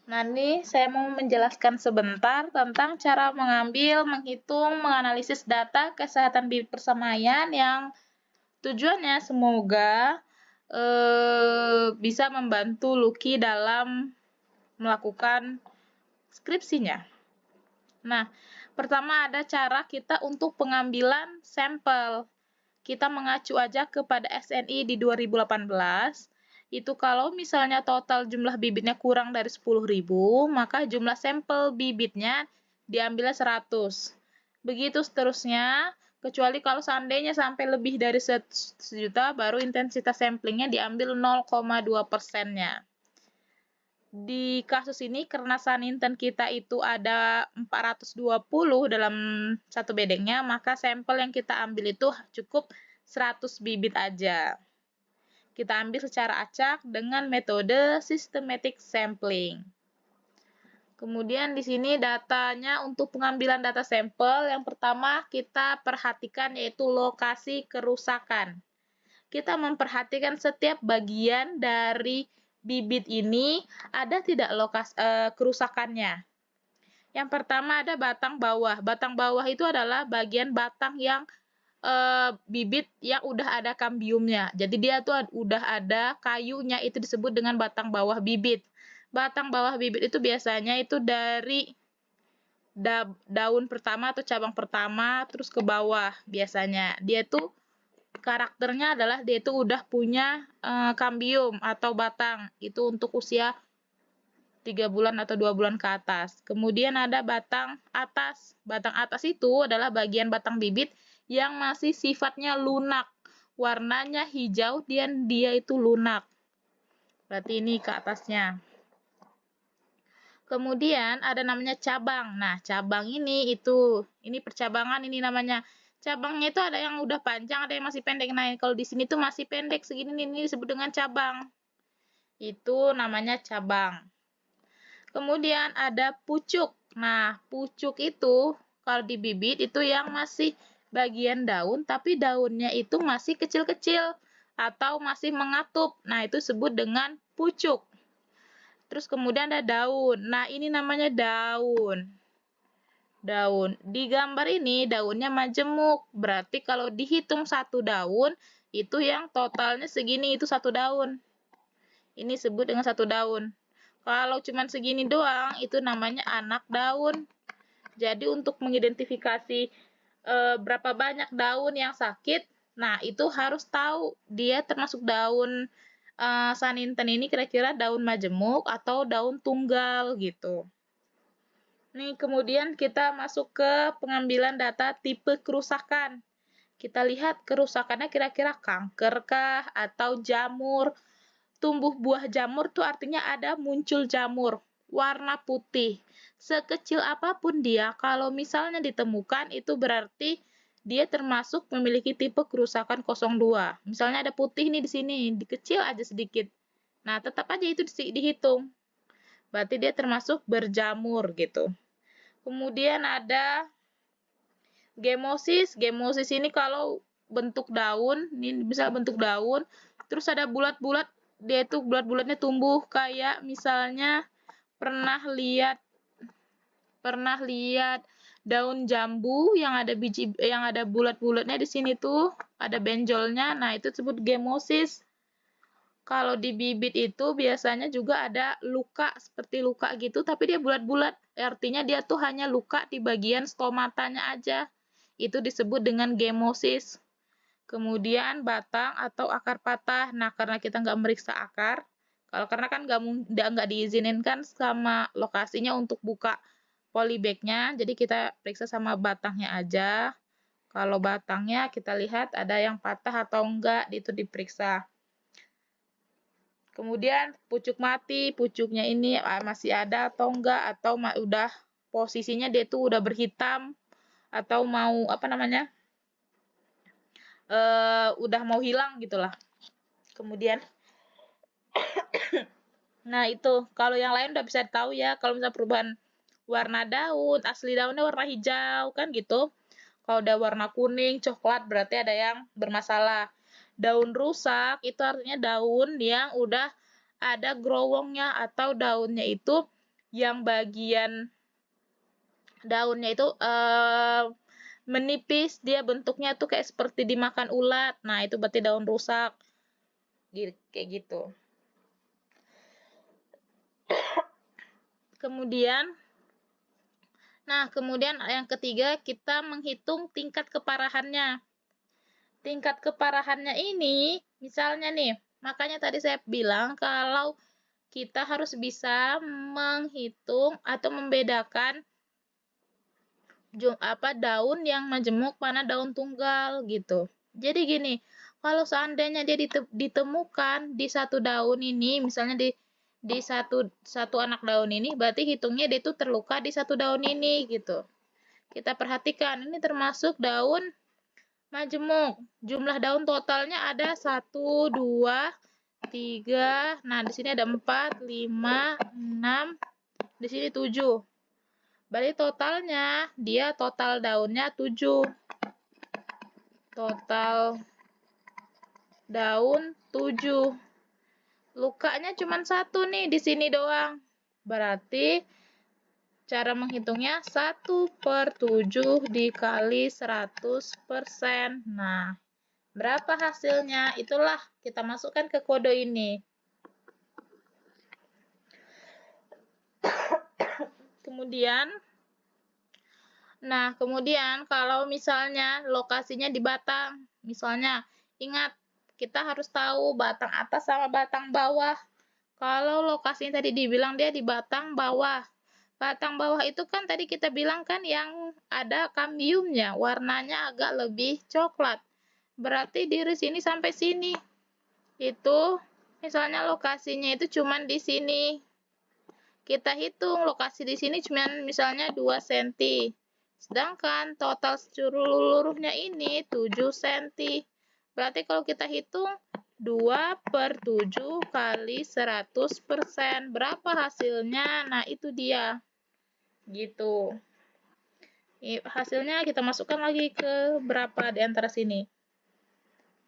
Nah, ini saya mau menjelaskan sebentar tentang cara mengambil, menghitung, menganalisis data kesehatan bibit persemaian yang tujuannya semoga bisa membantu Lucky dalam melakukan skripsinya. Nah, pertama ada cara kita untuk pengambilan sampel. Kita mengacu aja kepada SNI di 2018. Itu kalau misalnya total jumlah bibitnya kurang dari 10.000, maka jumlah sampel bibitnya diambilnya 100. Begitu seterusnya, kecuali kalau seandainya sampai lebih dari 1 juta, baru intensitas samplingnya diambil 0,2%-nya. Di kasus ini karena saninten kita itu ada 420 dalam satu bedengnya, maka sampel yang kita ambil itu cukup 100 bibit aja. Kita ambil secara acak dengan metode systematic sampling. Kemudian di sini datanya untuk pengambilan data sampel, yang pertama kita perhatikan yaitu lokasi kerusakan. Kita memperhatikan setiap bagian dari bibit ini ada tidak kerusakannya. Yang pertama ada batang bawah. Batang bawah itu adalah bagian batang yang bibit yang udah ada kambiumnya. Jadi dia tuh udah ada kayunya, itu disebut dengan batang bawah bibit. Batang bawah bibit itu biasanya itu dari daun pertama atau cabang pertama terus ke bawah biasanya. Dia tuh karakternya adalah dia itu udah punya kambium atau batang. Itu untuk usia 3 bulan atau 2 bulan ke atas. Kemudian ada batang atas. Batang atas itu adalah bagian batang bibit yang masih sifatnya lunak. Warnanya hijau dan dia itu lunak. Berarti ini ke atasnya. Kemudian ada namanya cabang. Nah, cabang ini percabangan ini namanya. Cabangnya itu ada yang udah panjang, ada yang masih pendek. Nah, kalau di sini tuh masih pendek segini, ini disebut dengan cabang. Itu namanya cabang. Kemudian ada pucuk. Nah, pucuk itu kalau di bibit itu yang masih bagian daun, tapi daunnya itu masih kecil-kecil atau masih mengatup. Nah, itu disebut dengan pucuk. Terus kemudian ada daun. Nah, ini namanya daun. Daun. Di gambar ini daunnya majemuk. Berarti kalau dihitung satu daun, itu yang totalnya segini, itu satu daun. Ini disebut dengan satu daun. Kalau cuma segini doang, itu namanya anak daun. Jadi untuk mengidentifikasi berapa banyak daun yang sakit, nah itu harus tahu dia termasuk daun saninten ini kira-kira daun majemuk atau daun tunggal gitu. Nih, kemudian kita masuk ke pengambilan data tipe kerusakan. Kita lihat kerusakannya kira-kira kanker kah atau jamur. Tumbuh buah jamur tuh artinya ada muncul jamur warna putih. Sekecil apapun dia, kalau misalnya ditemukan itu berarti dia termasuk memiliki tipe kerusakan 02. Misalnya ada putih nih di sini, kecil aja sedikit. Nah, tetap aja itu dihitung. Berarti dia termasuk berjamur gitu. Kemudian ada gemosis. Gemosis ini kalau bentuk daun, ini bisa bentuk daun, terus ada bulat-bulat, dia itu bulat-bulatnya tumbuh kayak misalnya pernah lihat daun jambu yang ada biji yang ada bulat-bulatnya di sini tuh, ada benjolnya. Nah, itu disebut gemosis. Kalau di bibit itu biasanya juga ada luka, seperti luka gitu, tapi dia bulat-bulat. Artinya dia tuh hanya luka di bagian stomatanya aja. Itu disebut dengan gemosis. Kemudian batang atau akar patah. Nah, karena kita nggak meriksa akar, karena kan nggak diizinkan sama lokasinya untuk buka polybag-nya, jadi kita periksa sama batangnya aja. Kalau batangnya kita lihat ada yang patah atau enggak, itu diperiksa. Kemudian pucuk mati, pucuknya ini masih ada atau enggak, atau udah posisinya dia tuh udah berhitam, atau mau udah mau hilang gitulah. Kemudian, nah itu kalau yang lain udah bisa tahu ya, kalau misalnya perubahan warna daun, asli daunnya warna hijau kan gitu. Kalau udah warna kuning, coklat berarti ada yang bermasalah. Daun rusak itu artinya daun yang udah ada growongnya atau daunnya itu yang bagian daunnya itu menipis, dia bentuknya tuh kayak seperti dimakan ulat. Nah, itu berarti daun rusak. Kayak gitu. Kemudian yang ketiga kita menghitung tingkat keparahannya. Tingkat keparahannya ini, misalnya nih, makanya tadi saya bilang kalau kita harus bisa menghitung atau membedakan daun yang majemuk mana daun tunggal gitu. Jadi gini, kalau seandainya dia ditemukan di satu daun ini, misalnya di satu anak daun ini, berarti hitungnya dia itu terluka di satu daun ini gitu. Kita perhatikan, ini termasuk daun majemuk. Jumlah daun totalnya ada 1, 2, 3. Nah, di sini ada 4, 5, 6, di sini 7. Berarti totalnya, dia total daunnya 7. Total daun 7. Lukanya cuma 1 nih, di sini doang. Berarti cara menghitungnya 1/7 dikali 100%. Nah, berapa hasilnya? Itulah kita masukkan ke kode ini. Kemudian kalau misalnya lokasinya di batang, misalnya ingat kita harus tahu batang atas sama batang bawah. Kalau lokasinya tadi dibilang dia di batang bawah. Batang bawah itu kan tadi kita bilang kan yang ada kambiumnya, warnanya agak lebih coklat. Berarti dari sini sampai sini. Itu misalnya lokasinya itu cuman di sini. Kita hitung lokasi di sini cuman misalnya 2 cm. Sedangkan total seluruhnya ini 7 cm. Berarti kalau kita hitung 2/7 kali 100%. Berapa hasilnya? Nah, itu dia. Gitu. Hasilnya kita masukkan lagi ke berapa di antara sini.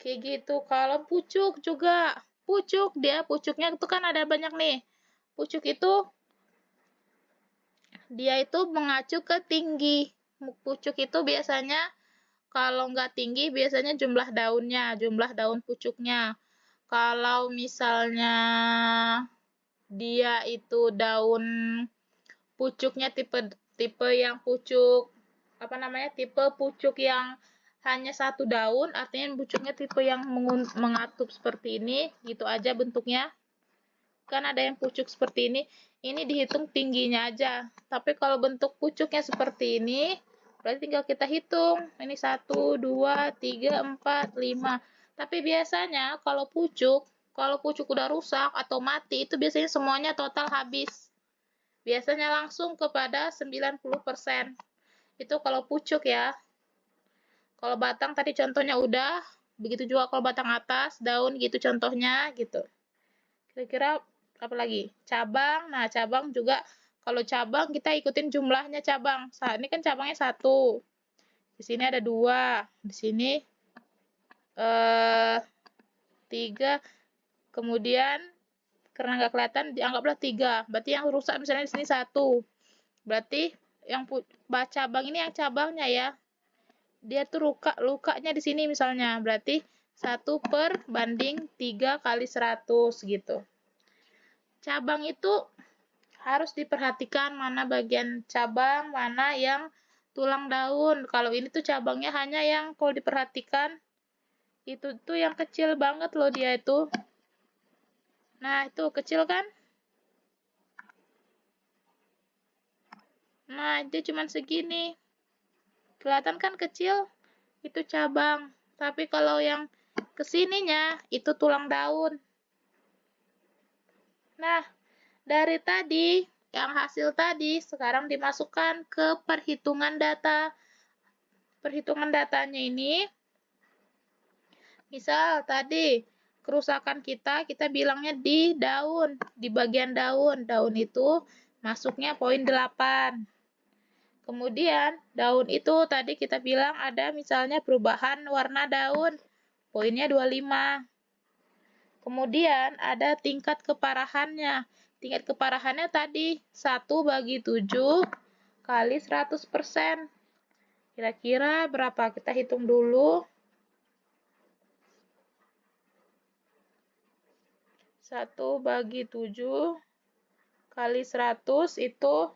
Kayak gitu. Kalau pucuk juga. Pucuknya itu kan ada banyak nih. Pucuk itu dia itu mengacu ke tinggi. Pucuk itu biasanya kalau nggak tinggi, biasanya jumlah daunnya, jumlah daun pucuknya. Kalau misalnya dia itu daun pucuknya tipe yang pucuk, tipe pucuk yang hanya satu daun, artinya pucuknya tipe yang mengatup seperti ini, gitu aja bentuknya. Kan ada yang pucuk seperti ini dihitung tingginya aja. Tapi kalau bentuk pucuknya seperti ini, berarti tinggal kita hitung. Ini 1, 2, 3, 4, 5. Tapi biasanya kalau pucuk udah rusak atau mati, itu biasanya semuanya total habis. Biasanya langsung kepada 90%. Itu kalau pucuk ya. Kalau batang tadi contohnya udah, begitu juga kalau batang atas, daun gitu contohnya gitu. Kira-kira apa lagi? Cabang. Nah, cabang juga kalau cabang kita ikutin jumlahnya cabang. Ini kan cabangnya 1. Di sini ada 2. Di sini 3. Kemudian karena nggak kelihatan dianggaplah 3. Berarti yang rusak misalnya di sini 1. Berarti yang cabang ini yang cabangnya ya. Dia tuh lukanya di sini misalnya. Berarti 1/3 kali 100 gitu. Cabang itu harus diperhatikan mana bagian cabang, mana yang tulang daun. Kalau ini tuh cabangnya hanya yang kalau diperhatikan itu tuh yang kecil banget loh dia itu. Nah, itu kecil kan? Nah, dia cuma segini. Kelihatan kan kecil? Itu cabang. Tapi kalau yang kesininya itu tulang daun. Nah, dari tadi, yang hasil tadi, sekarang dimasukkan ke perhitungan data. Perhitungan datanya ini, misal tadi, kerusakan kita bilangnya di daun, di bagian daun. Daun itu masuknya poin 8. Kemudian, daun itu tadi kita bilang ada misalnya perubahan warna daun, poinnya 25. Kemudian ada tingkat keparahannya. tingkat keparahannya tadi 1/7 kali 100%. Kira-kira berapa? Kita hitung dulu. 1/7 kali 100 itu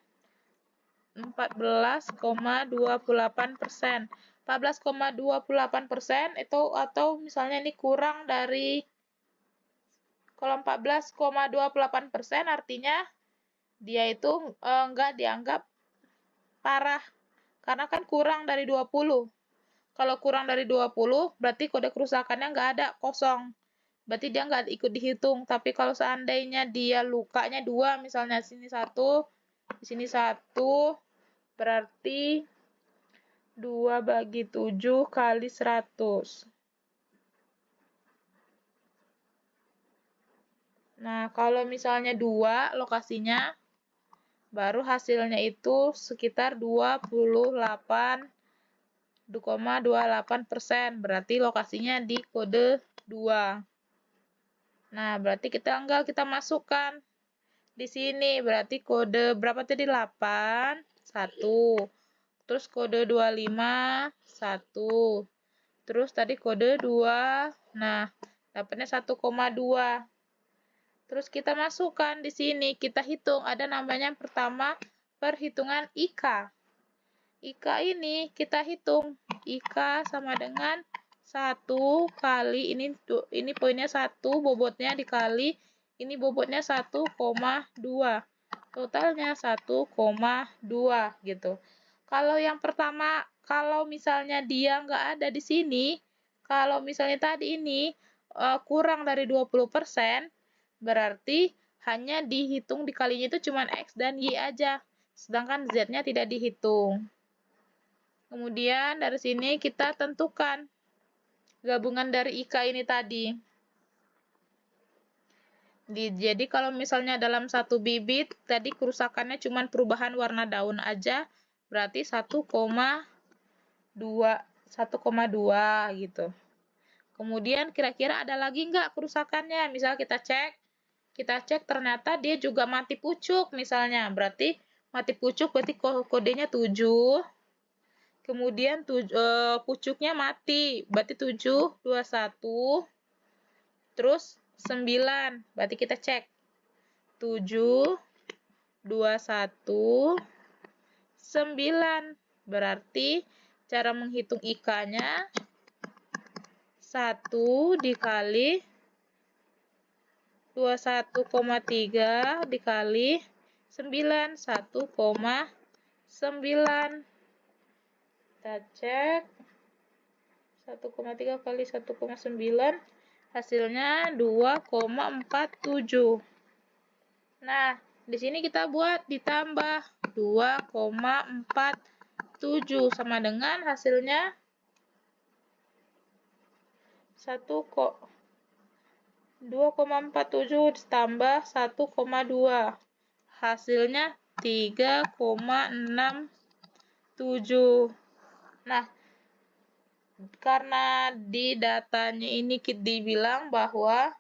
14,28%. 14,28% itu, atau misalnya ini kurang dari, kalau 14,28% artinya dia itu enggak dianggap parah, karena kan kurang dari 20. Kalau kurang dari 20, berarti kode kerusakannya nggak ada, kosong. Berarti dia nggak ikut dihitung. Tapi kalau seandainya dia lukanya 2, misalnya sini 1, di sini 1, berarti 2/7 kali 100. Nah, kalau misalnya 2 lokasinya, baru hasilnya itu sekitar 28,28%. Berarti lokasinya di kode 2. Nah, berarti kita masukkan di sini. Berarti kode berapa tadi? 8, 1. Terus kode 25, 1. Terus tadi kode 2. Nah, dapatnya 1,2. Terus kita masukkan di sini, kita hitung, ada namanya yang pertama perhitungan IK. IK ini kita hitung, IK sama dengan 1 kali, ini poinnya 1, bobotnya dikali, ini bobotnya 1,2. Totalnya 1,2 gitu. Kalau yang pertama, kalau misalnya dia nggak ada di sini, kalau misalnya tadi ini kurang dari 20%, berarti hanya dihitung dikalinya itu cuma X dan Y aja, sedangkan Z-nya tidak dihitung. Kemudian dari sini kita tentukan gabungan dari IK ini tadi. Jadi kalau misalnya dalam satu bibit, tadi kerusakannya cuma perubahan warna daun aja, berarti 1,2 gitu. Kemudian kira-kira ada lagi nggak kerusakannya? Misal kita cek ternyata dia juga mati pucuk misalnya, berarti mati pucuk berarti kodenya 7. Kemudian pucuknya mati, berarti 7, 21. Terus 9, berarti kita cek 7, 21, 9. Berarti cara menghitung IK-nya 1 dikali 21,3 dikali 9, 1,9. Kita cek 1,3 kali 1,9, hasilnya 2,47. Nah, di sini kita buat ditambah 2,47 sama dengan hasilnya 2,47 ditambah 1,2. Hasilnya 3,67. Nah, karena di datanya ini dibilang bahwa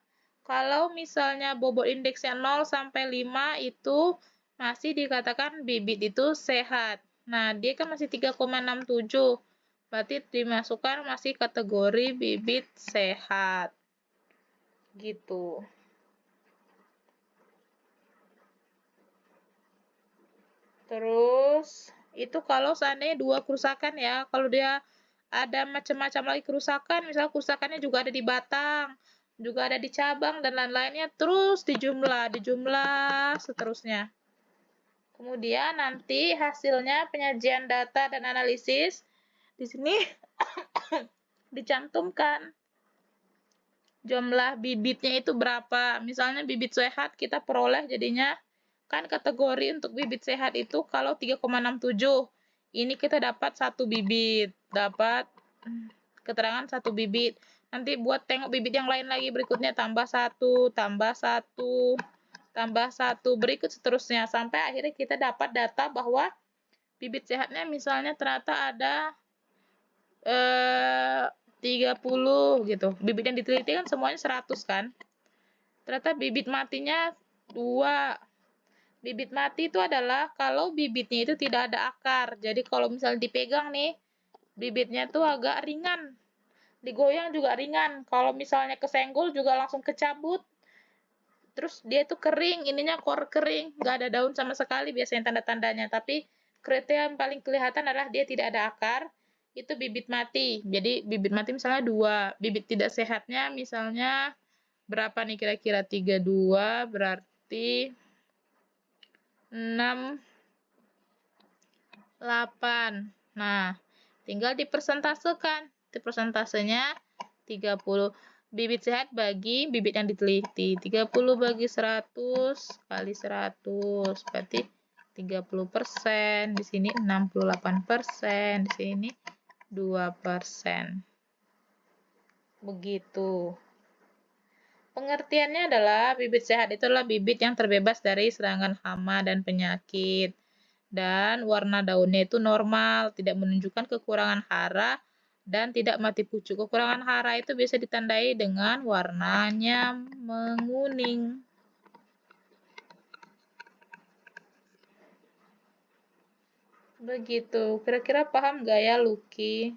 kalau misalnya bobot indeksnya 0 sampai 5 itu masih dikatakan bibit itu sehat. Nah, dia kan masih 3,67. Berarti dimasukkan masih kategori bibit sehat. Gitu. Terus, itu kalau seandainya 2 kerusakan ya. Kalau dia ada macam-macam lagi kerusakan, misalnya kerusakannya juga ada di batang, juga ada di cabang, dan lain-lainnya, terus dijumlah seterusnya. Kemudian nanti hasilnya penyajian data dan analisis, di sini dicantumkan jumlah bibitnya itu berapa. Misalnya bibit sehat kita peroleh jadinya, kan kategori untuk bibit sehat itu kalau 3,67. Ini kita dapat 1 bibit, dapat keterangan 1 bibit. Nanti buat tengok bibit yang lain lagi berikutnya, tambah 1, tambah 1, tambah 1, berikut seterusnya. Sampai akhirnya kita dapat data bahwa bibit sehatnya misalnya ternyata ada 30 gitu. Bibit yang diteliti kan semuanya 100 kan. Ternyata bibit matinya 2. Bibit mati itu adalah kalau bibitnya itu tidak ada akar. Jadi kalau misalnya dipegang nih, bibitnya tuh agak ringan. Digoyang juga ringan. Kalau misalnya kesenggol juga langsung kecabut. Terus dia itu kering, ininya kering, nggak ada daun sama sekali biasanya tanda-tandanya. Tapi kriteria yang paling kelihatan adalah dia tidak ada akar, itu bibit mati. Jadi bibit mati misalnya 2, bibit tidak sehatnya misalnya berapa nih kira-kira? 32 berarti 6, 8. Nah, tinggal dipersentasekan. Persentasenya 30. Bibit sehat bagi bibit yang diteliti. 30 bagi 100 kali 100. Berarti 30%. Di sini 68%. Di sini 2%. Begitu. Pengertiannya adalah bibit sehat itu adalah bibit yang terbebas dari serangan hama dan penyakit. Dan warna daunnya itu normal, tidak menunjukkan kekurangan hara dan tidak mati pucuk. Kekurangan hara itu bisa ditandai dengan warnanya menguning. Begitu. Kira-kira paham nggak ya, Lucky?